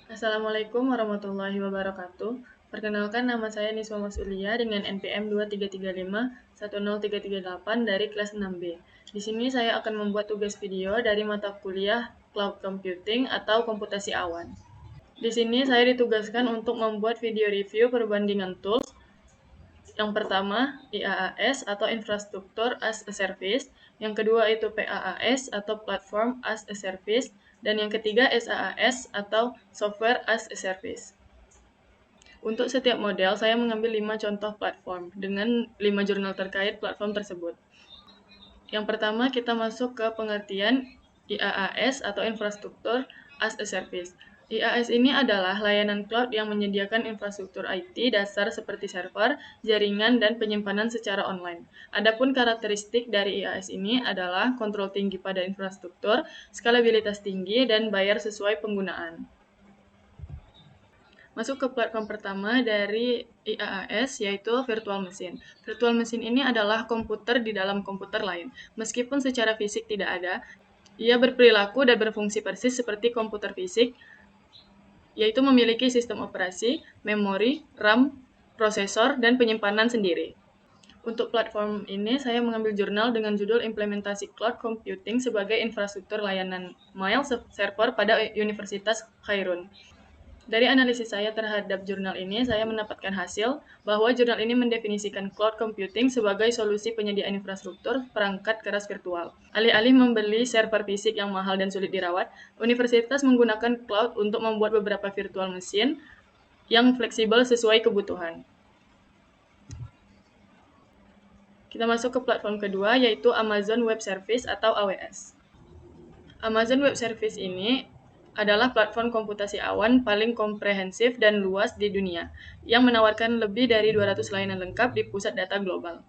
Assalamualaikum warahmatullahi wabarakatuh. Perkenalkan, nama saya Niswa Masulia dengan NPM 23351038 dari kelas 6B. Di sini saya akan membuat tugas video dari mata kuliah Cloud Computing atau Komputasi Awan. Di sini saya ditugaskan untuk membuat video review perbandingan tools. Yang pertama, IaaS atau Infrastructure as a Service, yang kedua itu PaaS atau Platform as a Service, dan yang ketiga SaaS atau Software as a Service. Untuk setiap model, saya mengambil 5 contoh platform dengan 5 jurnal terkait platform tersebut. Yang pertama, kita masuk ke pengertian IaaS atau Infrastructure as a Service. IaaS ini adalah layanan cloud yang menyediakan infrastruktur IT dasar seperti server, jaringan, dan penyimpanan secara online. Adapun karakteristik dari IaaS ini adalah kontrol tinggi pada infrastruktur, skalabilitas tinggi, dan bayar sesuai penggunaan. Masuk ke platform pertama dari IaaS, yaitu virtual machine. Virtual machine ini adalah komputer di dalam komputer lain. Meskipun secara fisik tidak ada, ia berperilaku dan berfungsi persis seperti komputer fisik, yaitu memiliki sistem operasi, memori, RAM, prosesor, dan penyimpanan sendiri. Untuk platform ini, saya mengambil jurnal dengan judul Implementasi Cloud Computing sebagai Infrastruktur Layanan Mail Server pada Universitas Khairun. Dari analisis saya terhadap jurnal ini, saya mendapatkan hasil bahwa jurnal ini mendefinisikan cloud computing sebagai solusi penyediaan infrastruktur perangkat keras virtual. Alih-alih membeli server fisik yang mahal dan sulit dirawat, universitas menggunakan cloud untuk membuat beberapa virtual machine yang fleksibel sesuai kebutuhan. Kita masuk ke platform kedua, yaitu Amazon Web Service atau AWS. Amazon Web Service ini adalah platform komputasi awan paling komprehensif dan luas di dunia, yang menawarkan lebih dari 200 layanan lengkap di pusat data global.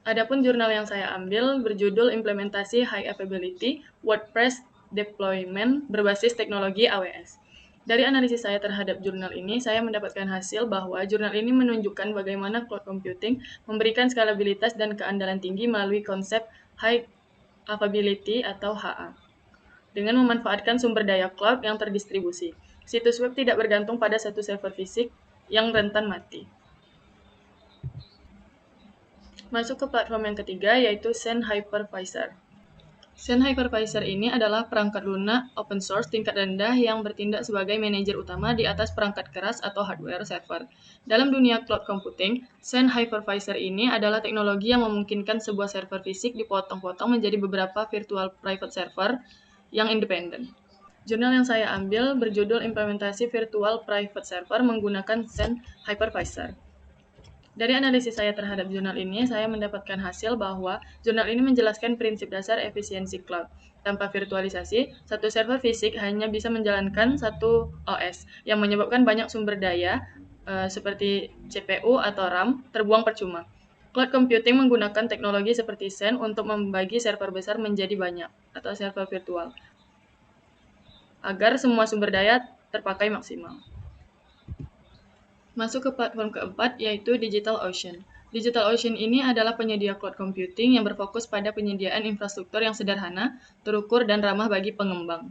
Adapun jurnal yang saya ambil berjudul Implementasi High Availability WordPress Deployment berbasis teknologi AWS. Dari analisis saya terhadap jurnal ini, saya mendapatkan hasil bahwa jurnal ini menunjukkan bagaimana cloud computing memberikan skalabilitas dan keandalan tinggi melalui konsep High Availability atau HA, dengan memanfaatkan sumber daya cloud yang terdistribusi. Situs web tidak bergantung pada satu server fisik yang rentan mati. Masuk ke platform yang ketiga, yaitu Xen Hypervisor. Xen Hypervisor ini adalah perangkat lunak open source tingkat rendah yang bertindak sebagai manajer utama di atas perangkat keras atau hardware server. Dalam dunia cloud computing, Xen Hypervisor ini adalah teknologi yang memungkinkan sebuah server fisik dipotong-potong menjadi beberapa virtual private server yang independen. Jurnal yang saya ambil berjudul Implementasi Virtual Private Server menggunakan Xen Hypervisor. Dari analisis saya terhadap jurnal ini, saya mendapatkan hasil bahwa jurnal ini menjelaskan prinsip dasar efisiensi cloud. Tanpa virtualisasi, satu server fisik hanya bisa menjalankan satu OS, yang menyebabkan banyak sumber daya seperti CPU atau RAM terbuang percuma. Cloud computing menggunakan teknologi seperti Xen untuk membagi server besar menjadi banyak, atau server virtual, agar semua sumber daya terpakai maksimal. Masuk ke platform keempat, yaitu DigitalOcean. DigitalOcean ini adalah penyedia cloud computing yang berfokus pada penyediaan infrastruktur yang sederhana, terukur, dan ramah bagi pengembang.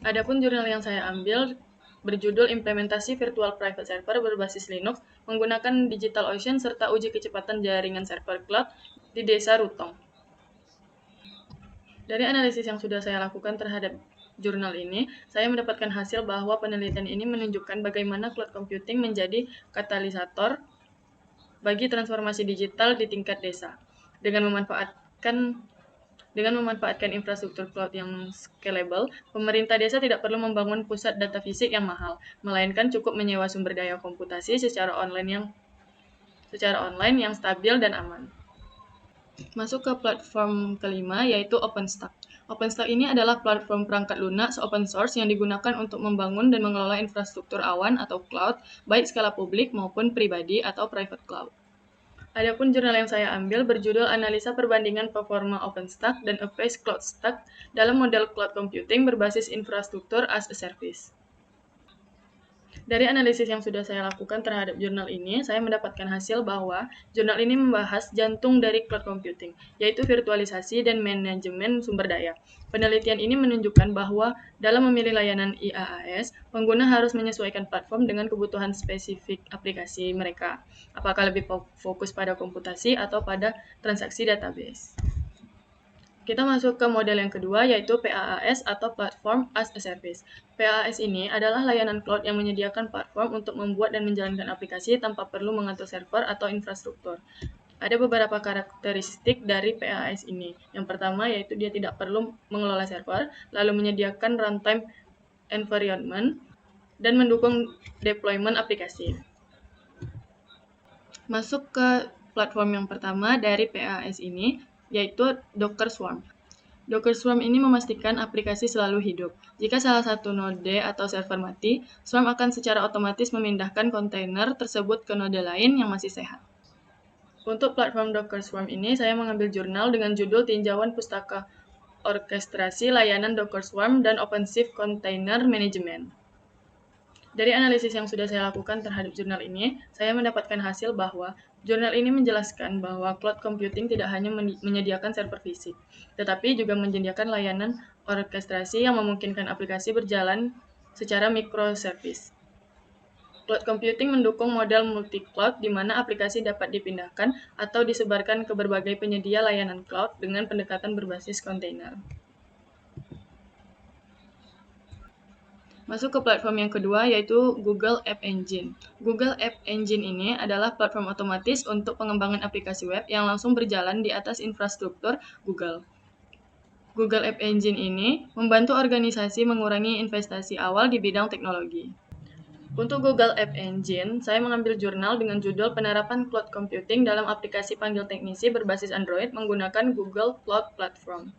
Adapun jurnal yang saya ambil berjudul Implementasi Virtual Private Server berbasis Linux menggunakan DigitalOcean serta uji kecepatan jaringan server cloud di Desa Rutong. Dari analisis yang sudah saya lakukan terhadap jurnal ini, saya mendapatkan hasil bahwa penelitian ini menunjukkan bagaimana cloud computing menjadi katalisator bagi transformasi digital di tingkat desa. Dengan memanfaatkan infrastruktur cloud yang scalable, pemerintah desa tidak perlu membangun pusat data fisik yang mahal, melainkan cukup menyewa sumber daya komputasi secara online yang stabil dan aman. Masuk ke platform kelima, yaitu OpenStack. OpenStack ini adalah platform perangkat lunak open source yang digunakan untuk membangun dan mengelola infrastruktur awan atau cloud, baik skala publik maupun pribadi atau private cloud. Adapun jurnal yang saya ambil berjudul Analisa Perbandingan Performa OpenStack dan Apache CloudStack dalam model cloud computing berbasis infrastruktur as a service. Dari analisis yang sudah saya lakukan terhadap jurnal ini, saya mendapatkan hasil bahwa jurnal ini membahas jantung dari cloud computing, yaitu virtualisasi dan manajemen sumber daya. Penelitian ini menunjukkan bahwa dalam memilih layanan IaaS, pengguna harus menyesuaikan platform dengan kebutuhan spesifik aplikasi mereka, apakah lebih fokus pada komputasi atau pada transaksi database. Kita masuk ke model yang kedua, yaitu PaaS atau Platform as a Service. PaaS ini adalah layanan cloud yang menyediakan platform untuk membuat dan menjalankan aplikasi tanpa perlu mengatur server atau infrastruktur. Ada beberapa karakteristik dari PaaS ini. Yang pertama yaitu dia tidak perlu mengelola server, lalu menyediakan runtime environment, dan mendukung deployment aplikasi. Masuk ke platform yang pertama dari PaaS ini, yaitu Docker Swarm. Docker Swarm ini memastikan aplikasi selalu hidup. Jika salah satu node atau server mati, Swarm akan secara otomatis memindahkan kontainer tersebut ke node lain yang masih sehat. Untuk platform Docker Swarm ini, saya mengambil jurnal dengan judul Tinjauan Pustaka Orkestrasi Layanan Docker Swarm dan OpenShift Container Management. Dari analisis yang sudah saya lakukan terhadap jurnal ini, saya mendapatkan hasil bahwa jurnal ini menjelaskan bahwa cloud computing tidak hanya menyediakan server fisik, tetapi juga menyediakan layanan orkestrasi yang memungkinkan aplikasi berjalan secara microservice. Cloud computing mendukung model multi-cloud di mana aplikasi dapat dipindahkan atau disebarkan ke berbagai penyedia layanan cloud dengan pendekatan berbasis kontainer. Masuk ke platform yang kedua, yaitu Google App Engine. Google App Engine ini adalah platform otomatis untuk pengembangan aplikasi web yang langsung berjalan di atas infrastruktur Google. Google App Engine ini membantu organisasi mengurangi investasi awal di bidang teknologi. Untuk Google App Engine, saya mengambil jurnal dengan judul Penerapan Cloud Computing dalam Aplikasi Panggil Teknisi berbasis Android menggunakan Google Cloud Platform.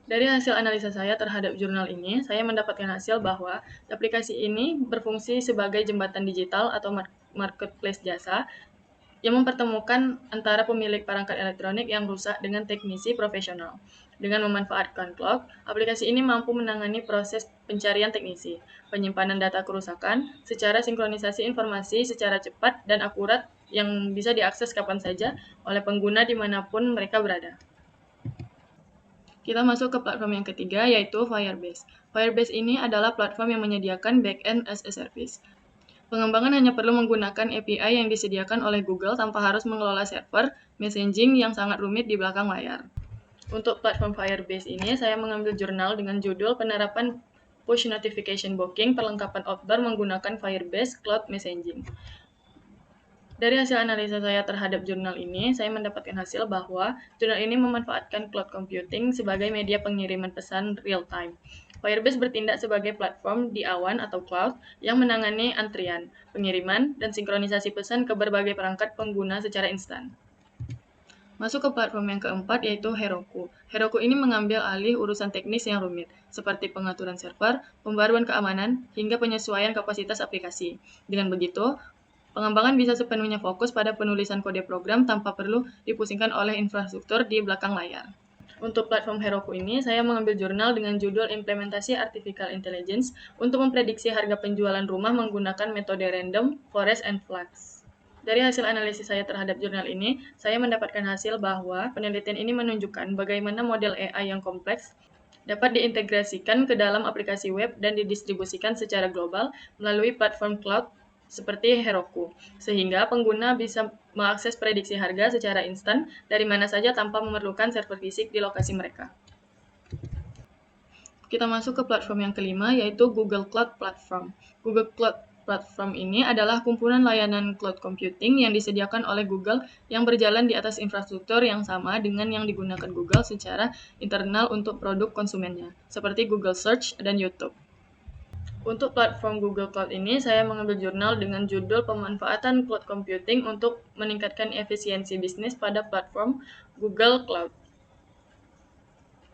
Dari hasil analisa saya terhadap jurnal ini, saya mendapatkan hasil bahwa aplikasi ini berfungsi sebagai jembatan digital atau marketplace jasa yang mempertemukan antara pemilik perangkat elektronik yang rusak dengan teknisi profesional. Dengan memanfaatkan cloud, aplikasi ini mampu menangani proses pencarian teknisi, penyimpanan data kerusakan, secara sinkronisasi informasi secara cepat dan akurat yang bisa diakses kapan saja oleh pengguna dimanapun mereka berada. Kita masuk ke platform yang ketiga, yaitu Firebase. Firebase ini adalah platform yang menyediakan backend as a service. Pengembangan hanya perlu menggunakan API yang disediakan oleh Google tanpa harus mengelola server, messaging yang sangat rumit di belakang layar. Untuk platform Firebase ini, saya mengambil jurnal dengan judul Penerapan Push Notification Booking Perlengkapan Outdoor menggunakan Firebase Cloud Messaging. Dari hasil analisa saya terhadap jurnal ini, saya mendapatkan hasil bahwa jurnal ini memanfaatkan cloud computing sebagai media pengiriman pesan real-time. Firebase bertindak sebagai platform di awan atau cloud yang menangani antrian, pengiriman, dan sinkronisasi pesan ke berbagai perangkat pengguna secara instan. Masuk ke platform yang keempat, yaitu Heroku. Heroku ini mengambil alih urusan teknis yang rumit, seperti pengaturan server, pembaruan keamanan, hingga penyesuaian kapasitas aplikasi. Dengan begitu, pengembangan bisa sepenuhnya fokus pada penulisan kode program tanpa perlu dipusingkan oleh infrastruktur di belakang layar. Untuk platform Heroku ini, saya mengambil jurnal dengan judul Implementasi Artificial Intelligence untuk memprediksi harga penjualan rumah menggunakan metode random, forest, and flux. Dari hasil analisis saya terhadap jurnal ini, saya mendapatkan hasil bahwa penelitian ini menunjukkan bagaimana model AI yang kompleks dapat diintegrasikan ke dalam aplikasi web dan didistribusikan secara global melalui platform cloud seperti Heroku, sehingga pengguna bisa mengakses prediksi harga secara instan dari mana saja tanpa memerlukan server fisik di lokasi mereka. Kita masuk ke platform yang kelima, yaitu Google Cloud Platform. Google Cloud Platform ini adalah kumpulan layanan cloud computing yang disediakan oleh Google yang berjalan di atas infrastruktur yang sama dengan yang digunakan Google secara internal untuk produk konsumennya, seperti Google Search dan YouTube. Untuk platform Google Cloud ini, saya mengambil jurnal dengan judul Pemanfaatan Cloud Computing untuk meningkatkan efisiensi bisnis pada platform Google Cloud.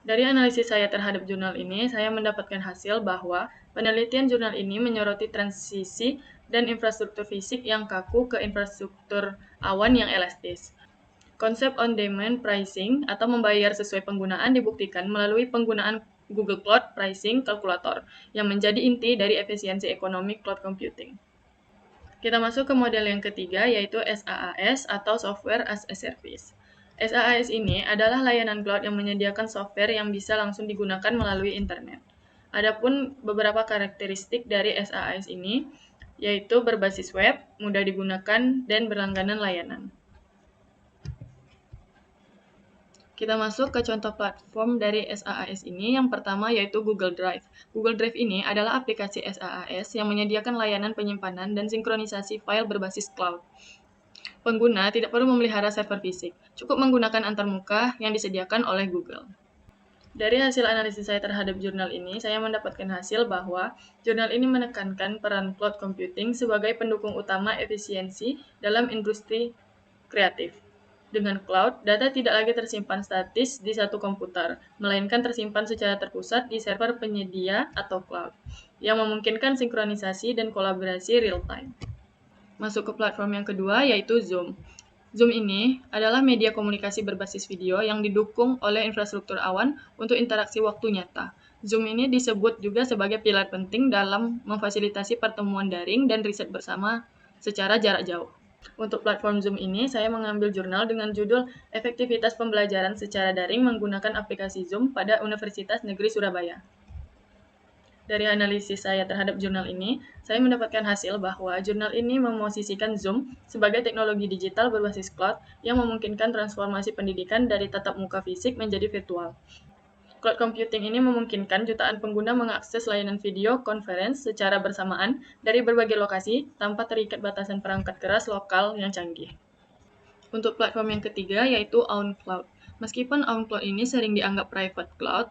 Dari analisis saya terhadap jurnal ini, saya mendapatkan hasil bahwa penelitian jurnal ini menyoroti transisi dan infrastruktur fisik yang kaku ke infrastruktur awan yang elastis. Konsep on-demand pricing atau membayar sesuai penggunaan dibuktikan melalui penggunaan Google Cloud Pricing Calculator, yang menjadi inti dari efisiensi ekonomi cloud computing. Kita masuk ke model yang ketiga, yaitu SaaS atau Software as a Service. SaaS ini adalah layanan cloud yang menyediakan software yang bisa langsung digunakan melalui internet. Adapun beberapa karakteristik dari SaaS ini, yaitu berbasis web, mudah digunakan, dan berlangganan layanan. Kita masuk ke contoh platform dari SaaS ini. Yang pertama yaitu Google Drive. Google Drive ini adalah aplikasi SaaS yang menyediakan layanan penyimpanan dan sinkronisasi file berbasis cloud. Pengguna tidak perlu memelihara server fisik, cukup menggunakan antarmuka yang disediakan oleh Google. Dari hasil analisis saya terhadap jurnal ini, saya mendapatkan hasil bahwa jurnal ini menekankan peran cloud computing sebagai pendukung utama efisiensi dalam industri kreatif. Dengan cloud, data tidak lagi tersimpan statis di satu komputer, melainkan tersimpan secara terpusat di server penyedia atau cloud, yang memungkinkan sinkronisasi dan kolaborasi real-time. Masuk ke platform yang kedua, yaitu Zoom. Zoom ini adalah media komunikasi berbasis video yang didukung oleh infrastruktur awan untuk interaksi waktu nyata. Zoom ini disebut juga sebagai pilar penting dalam memfasilitasi pertemuan daring dan riset bersama secara jarak jauh. Untuk platform Zoom ini, saya mengambil jurnal dengan judul Efektivitas Pembelajaran Secara Daring Menggunakan Aplikasi Zoom pada Universitas Negeri Surabaya. Dari analisis saya terhadap jurnal ini, saya mendapatkan hasil bahwa jurnal ini memosisikan Zoom sebagai teknologi digital berbasis cloud yang memungkinkan transformasi pendidikan dari tatap muka fisik menjadi virtual. Cloud computing ini memungkinkan jutaan pengguna mengakses layanan video conference secara bersamaan dari berbagai lokasi tanpa terikat batasan perangkat keras lokal yang canggih. Untuk platform yang ketiga yaitu OwnCloud. Meskipun OwnCloud ini sering dianggap private cloud,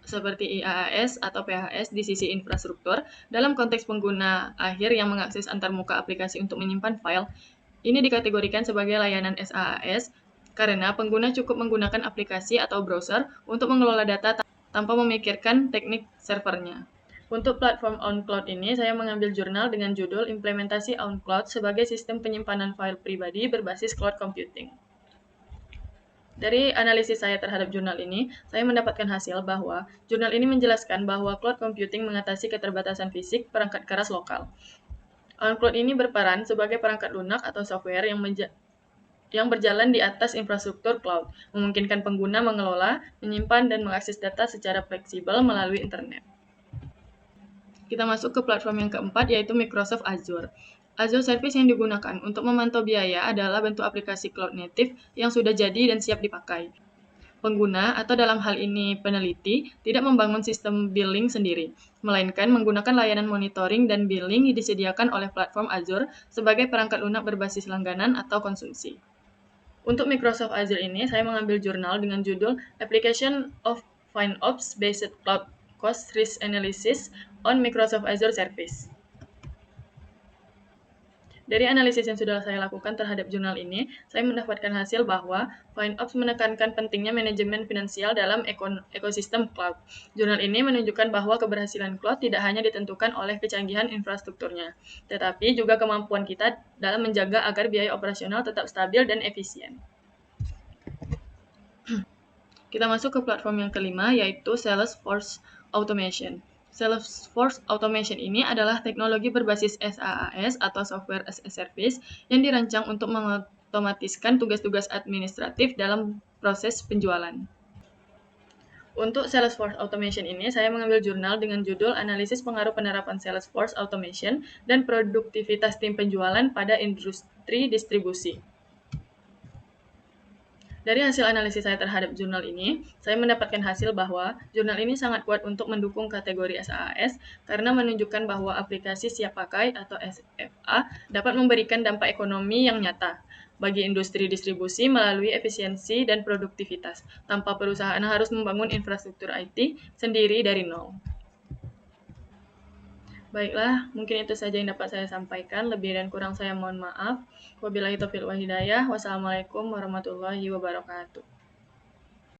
seperti IaaS atau PaaS di sisi infrastruktur, dalam konteks pengguna akhir yang mengakses antarmuka aplikasi untuk menyimpan file, ini dikategorikan sebagai layanan SaaS karena pengguna cukup menggunakan aplikasi atau browser untuk mengelola data tanpa memikirkan teknik servernya. Untuk platform OwnCloud ini, saya mengambil jurnal dengan judul Implementasi OwnCloud sebagai Sistem Penyimpanan File Pribadi Berbasis Cloud Computing. Dari analisis saya terhadap jurnal ini, saya mendapatkan hasil bahwa jurnal ini menjelaskan bahwa cloud computing mengatasi keterbatasan fisik perangkat keras lokal. OwnCloud ini berperan sebagai perangkat lunak atau software yang berjalan di atas infrastruktur cloud, memungkinkan pengguna mengelola, menyimpan, dan mengakses data secara fleksibel melalui internet. Kita masuk ke platform yang keempat, yaitu Microsoft Azure. Azure Service yang digunakan untuk memantau biaya adalah bentuk aplikasi cloud native yang sudah jadi dan siap dipakai. Pengguna, atau dalam hal ini peneliti, tidak membangun sistem billing sendiri, melainkan menggunakan layanan monitoring dan billing yang disediakan oleh platform Azure sebagai perangkat lunak berbasis langganan atau konsumsi. Untuk Microsoft Azure ini, saya mengambil jurnal dengan judul Application of FinOps Based Cloud Cost Risk Analysis on Microsoft Azure Service. Dari analisis yang sudah saya lakukan terhadap jurnal ini, saya mendapatkan hasil bahwa FinOps menekankan pentingnya manajemen finansial dalam ekosistem cloud. Jurnal ini menunjukkan bahwa keberhasilan cloud tidak hanya ditentukan oleh kecanggihan infrastrukturnya, tetapi juga kemampuan kita dalam menjaga agar biaya operasional tetap stabil dan efisien. Kita masuk ke platform yang kelima, yaitu Salesforce Automation. Salesforce Automation ini adalah teknologi berbasis SaaS atau Software as a Service yang dirancang untuk mengotomatiskan tugas-tugas administratif dalam proses penjualan. Untuk Salesforce Automation ini, saya mengambil jurnal dengan judul Analisis Pengaruh Penerapan Salesforce Automation dan Produktivitas Tim Penjualan pada Industri Distribusi. Dari hasil analisis saya terhadap jurnal ini, saya mendapatkan hasil bahwa jurnal ini sangat kuat untuk mendukung kategori SaaS karena menunjukkan bahwa aplikasi siap pakai atau SFA dapat memberikan dampak ekonomi yang nyata bagi industri distribusi melalui efisiensi dan produktivitas, tanpa perusahaan harus membangun infrastruktur IT sendiri dari nol. Baiklah, mungkin itu saja yang dapat saya sampaikan. Lebih dan kurang saya mohon maaf. Wabillahi taufiq wal hidayah. Wassalamualaikum warahmatullahi wabarakatuh.